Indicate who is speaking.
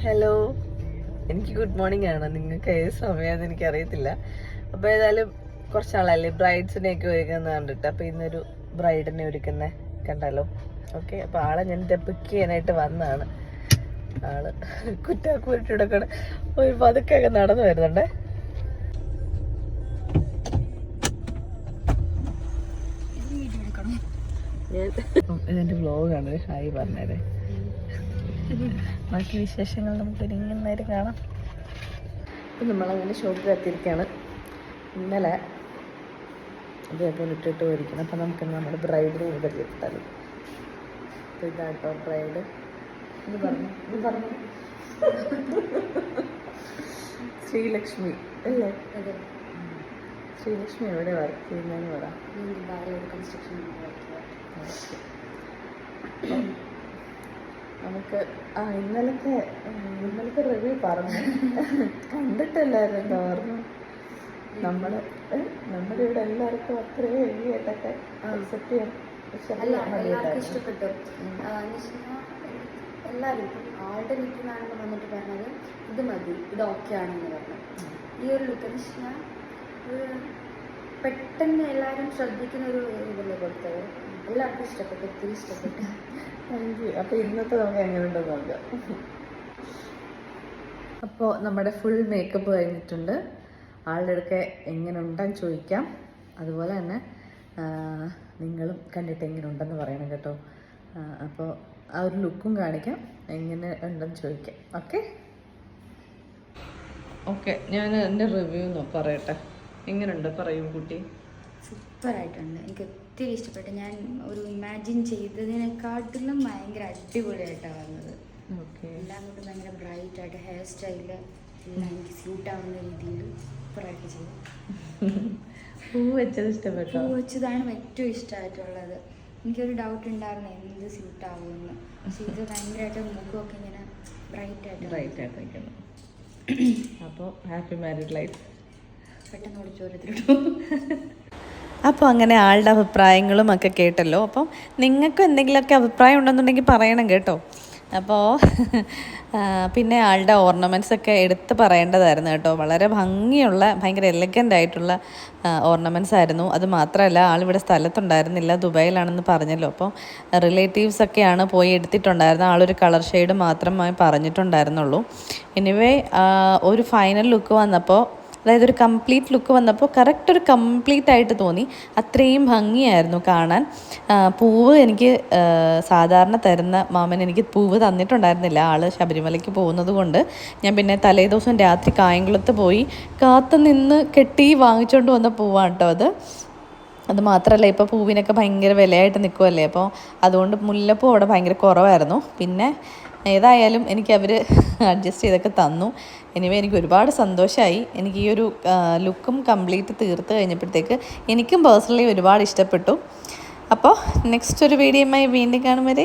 Speaker 1: Hello, എനിക്ക് good morning ആണ്. നിങ്ങൾക്ക് ഏത് സമയമാണെന്ന് എനിക്കറിയത്തില്ല. അപ്പോൾ ഏതായാലും കുറച്ചാളല്ലേ ബ്രൈഡ്സിനെയൊക്കെ ഒരുക്കുന്നത് കണ്ടിട്ട്. അപ്പോൾ ഇന്നൊരു ബ്രൈഡിനെ ഒരുക്കുന്നത് കണ്ടല്ലോ. ഓക്കെ, അപ്പോൾ ആളെ ഞാൻ പിക്ക് ചെയ്യാനായിട്ട് വന്നതാണ്. ആള് കുറ്റാക്കൂരിട്ടിടക്കണ ഒരു പതുക്കെ നടന്നു വരുന്നുണ്ടേ. ഇതെൻ്റെ വ്ലോഗാണ്. ഹായ് പറഞ്ഞേരെ. ബാക്കി വിശേഷങ്ങൾ നമുക്ക് ഇങ്ങനെ കാണാം. ഇപ്പം നമ്മളങ്ങനെ ഷോപ്പിൽ എത്തിയിരിക്കുകയാണ്. ഇന്നലെ ഇതേപോലെ ഇട്ടിട്ട് പോയിരിക്കണം. അപ്പം നമുക്ക് നമ്മുടെ ബ്രൈഡിനെ ഇവിടെ കിട്ടാലും. അപ്പം ഇതാട്ടോ ബ്രൈഡ്. ഇത് പറഞ്ഞു ശ്രീലക്ഷ്മി അല്ലേ? ശ്രീലക്ഷ്മി എവിടെ വർക്ക് ചെയ്യുന്നതെന്ന് പറയാം. നമുക്ക് ഇന്നലത്തെ റിവ്യൂ പറഞ്ഞു കണ്ടിട്ടല്ലായിരുന്നു. എന്താ പറഞ്ഞു, നമ്മുടെ ഇവിടെ എല്ലാവർക്കും അത്രയും ഹെവിയായിട്ടൊക്കെ അക്സെപ്റ്റ് ചെയ്യാൻ
Speaker 2: ഇഷ്ടപ്പെട്ടു. എല്ലാവരും ഇപ്പം ആളുടെ വീട്ടിലാണെന്ന് വന്നിട്ട് പറഞ്ഞത് ഇത് മതി, ഇത് ഓക്കെ ആണെന്ന് പറഞ്ഞു. ഈ ഒരു ലുക്ക് എന്ന് വെച്ചാൽ പെട്ടെന്ന് എല്ലാവരും ശ്രദ്ധിക്കുന്ന ഒരു ഇതല്ലേ കൊടുത്തത്. എല്ലാവർക്കും ഇഷ്ടപ്പെട്ടു, ഒത്തിരി ഇഷ്ടപ്പെട്ടു.
Speaker 1: Thank you. അപ്പോൾ ഇന്നത്തെ നമുക്ക് എങ്ങനെയുണ്ടെന്ന് നോക്കാം. അപ്പോൾ നമ്മുടെ ഫുൾ മേക്കപ്പ് കഴിഞ്ഞിട്ടുണ്ട്. ആളുടെ അടുക്കെ എങ്ങനെ ഉണ്ടെന്ന് ചോദിക്കാം. അതുപോലെ തന്നെ നിങ്ങളും കണ്ടിട്ട് എങ്ങനെ ഉണ്ടെന്ന് പറയണം കേട്ടോ. അപ്പോൾ ആ ഒരു ലുക്കും കാണിക്കാം, എങ്ങനെ ഉണ്ടെന്ന് ചോദിക്കാം. ഓക്കെ, ഞാൻ എൻ്റെ റിവ്യൂ പറയട്ടെ. എങ്ങനെയുണ്ട് പറയൂ കുട്ടി.
Speaker 2: സൂപ്പറായിട്ടുണ്ട്, എനിക്ക് ഒത്തിരി ഇഷ്ടപ്പെട്ടു. ഞാൻ ഒരു ഇമാജിൻ ചെയ്തതിനെക്കാട്ടിലും ഭയങ്കര അടിപൊളിയായിട്ടാണ് വന്നത്. എല്ലാം കൊണ്ട് ഭയങ്കര ബ്രൈറ്റായിട്ട് ഹെയർ സ്റ്റൈല് എല്ലാം എനിക്ക് സ്യൂട്ടാവുന്ന രീതിയിൽ സൂപ്പറായിട്ട് ചെയ്തു.
Speaker 1: പൂ വെച്ചത് ഇഷ്ടപ്പെട്ടു.
Speaker 2: പൂ വെച്ചതാണ് ഏറ്റവും ഇഷ്ടമായിട്ടുള്ളത്. എനിക്കൊരു ഡൗട്ട് ഉണ്ടായിരുന്നു എന്ത് സ്യൂട്ടാവുമെന്ന്. പക്ഷെ ഇത് ഭയങ്കരമായിട്ട് മുഖമൊക്കെ ഇങ്ങനെ
Speaker 1: ബ്രൈറ്റായിട്ട് നിൽക്കുന്നു. അപ്പോൾ ഹാപ്പി മാരീഡ് ലൈഫ്.
Speaker 2: പെട്ടെന്ന് ഓടിച്ചോരത്തിലിട്ടു.
Speaker 1: അപ്പോൾ അങ്ങനെ ആളുടെ അഭിപ്രായങ്ങളും ഒക്കെ കേട്ടല്ലോ. അപ്പം നിങ്ങൾക്കും എന്തെങ്കിലുമൊക്കെ അഭിപ്രായം ഉണ്ടെന്നുണ്ടെങ്കിൽ പറയണം കേട്ടോ. അപ്പോൾ പിന്നെ ആളുടെ ഓർണമെൻറ്റ്സ് ഒക്കെ എടുത്ത് പറയേണ്ടതായിരുന്നു കേട്ടോ. വളരെ ഭംഗിയുള്ള ഭയങ്കര എലഗൻ്റ് ആയിട്ടുള്ള ഓർണമെൻറ്റ്സ് ആയിരുന്നു. അത് മാത്രമല്ല, ആളിവിടെ സ്ഥലത്തുണ്ടായിരുന്നില്ല, ദുബായിലാണെന്ന് പറഞ്ഞല്ലോ. അപ്പോൾ റിലേറ്റീവ്സ് ഒക്കെയാണ് പോയി എടുത്തിട്ടുണ്ടായിരുന്നത്. ആളൊരു കളർ ഷെയ്ഡ് മാത്രമായി പറഞ്ഞിട്ടുണ്ടായിരുന്നുള്ളൂ. എനിവേ ഒരു ഫൈനൽ ലുക്ക് വന്നപ്പോൾ, അതായത് ഒരു കംപ്ലീറ്റ് ലുക്ക് വന്നപ്പോൾ കറക്റ്റ് ഒരു കംപ്ലീറ്റ് ആയിട്ട് തോന്നി. അത്രയും ഭംഗിയായിരുന്നു കാണാൻ. പൂവ് എനിക്ക് സാധാരണ തരുന്ന മാമൻ എനിക്ക് പൂവ് തന്നിട്ടുണ്ടായിരുന്നില്ല. ആൾ ശബരിമലയ്ക്ക് പോകുന്നത് കൊണ്ട് ഞാൻ പിന്നെ തലേദിവസം രാത്രി കായംകുളത്ത് പോയി കാത്തു നിന്ന് കെട്ടി വാങ്ങിച്ചുകൊണ്ട് വന്ന പൂവാണ് കേട്ടോ അത് മാത്രമല്ല, ഇപ്പോൾ പൂവിനൊക്കെ ഭയങ്കര വിലയായിട്ട് നിൽക്കുമല്ലേ. അപ്പോൾ അതുകൊണ്ട് മുല്ലപ്പൂ അവിടെ ഭയങ്കര കുറവായിരുന്നു. പിന്നെ ഏതായാലും എനിക്ക് അവർ അഡ്ജസ്റ്റ് ചെയ്തൊക്കെ തന്നു. എനിവേ എനിക്ക് ഒരുപാട് സന്തോഷമായി. എനിക്ക് ഈ ഒരു ലുക്കും കംപ്ലീറ്റ് തീർത്ത് കഴിഞ്ഞപ്പോഴത്തേക്ക് എനിക്കും പേഴ്സണലി ഒരുപാട് ഇഷ്ടപ്പെട്ടു. അപ്പോൾ നെക്സ്റ്റ് ഒരു വീഡിയോയുമായി വീണ്ടും കാണും വരെ